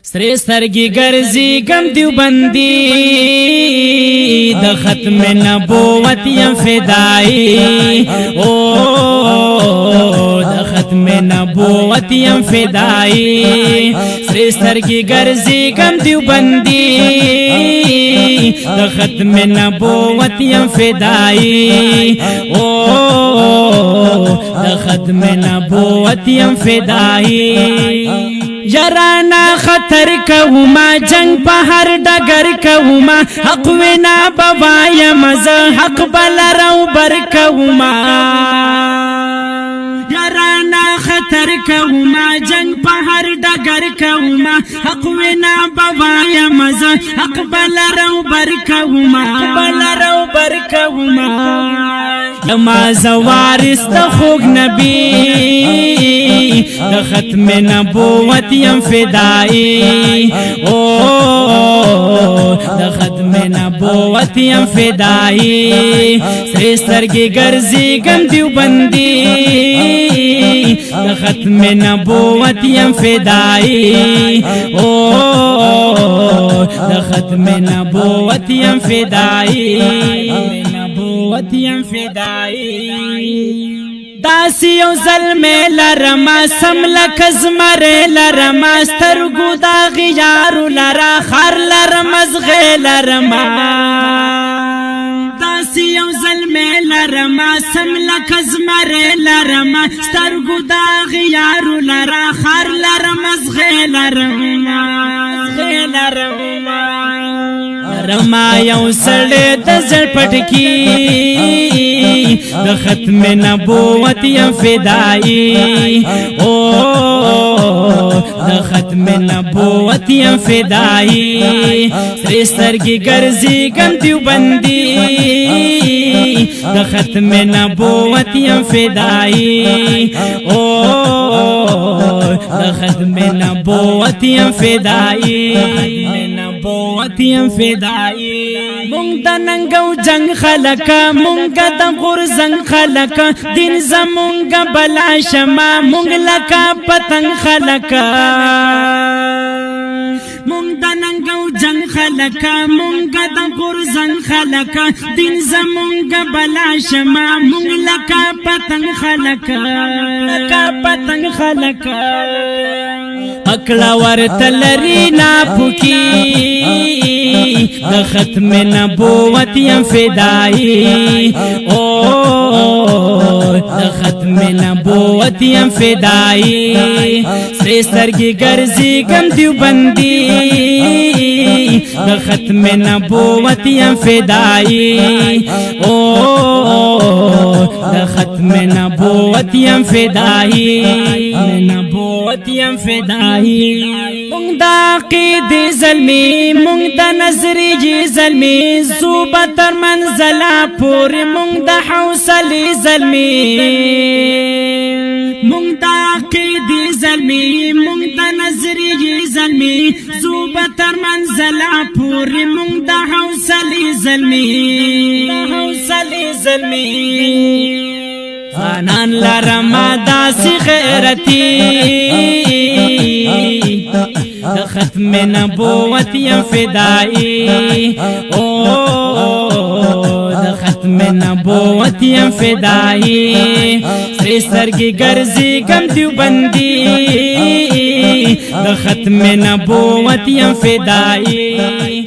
سری سترگی گرزی گم دیوبندی د ختم نبوت یم فدائی او د ختم نبوت یم فدائی سری سترگی گرزی گم دیوبندی د ختم نبوت یم فدائی او د ختم نبوت یم فدائی یارانا خطر کوما جنگ په هر ډګر کوما حق وینا بوایم زه حق بلرو بر کوما یارانا خطر کوما جنگ په هر ډګر کوما حق وینا بوایم زه حق بلرو بر کوما بلرو بر کوما لما زوارس د خوږ نبی د ختم نبوت یم فدائی او د ختم نبوت یم فدائی سری سترگی گرزی گم دیوبندی د ختم نبوت یم فدائی او د ختم نبوت یم فدائی نبوت یم فدائی داسی یو ظلمی لرما سم لکزمر لرما سترگو دا غیارو لرا خار لرما زغی لرما داسی یو ظلمی لرما سم لکزمر لرما سترگو دا غیارو لرا خار لرما زغی لرما زغی لرما رما یو سڑے دزر پٹکی د ختم نبوت یم فدائی او د ختم نبوت یم فدائی سری سترگی گرزی گم دیوبندی د ختم نبوت یم فدائی او د ختم نبوت یم فدائی نبوت یم فدائی مونږ د ننګو جنگ خلکا مونږ د غرزنګ خلکا دین زمونږ بلا شما مونږ لکا پتنګ خلکا مونږ د ننګو جنگ خلکا مونږ د غرزنګ خلکا دین زمونږ بلا شما مونږ لکا پتنګ خلکا لکا پتنګ خلکا اکلا ورتلری نا پوکی د ختم نبوت یم فدائی او د ختم نبوت یم فدائی سری سترگی گرزی گم دیوبندی د ختم نبوت یم فدائی او د ختم نبوت یم فدائی نبوت یم فدائی مونږ د عقیدې زلمی مونږ د نظریې زلمی زوبه تر منزله پورې مونږ د حوصلې زلمی مونږ د عقیدې زلمی مونږ د نظریې زلمی زوبه تر منزله پورې مونږ د حوصلې زلمی حوصلې زلمی خانان لرما داسی غیرتی د ختم نبوت یم فدائی او د ختم نبوت یم فدائی سری سترگی گرزی گم دیوبندی د ختم نبوت یم فدائی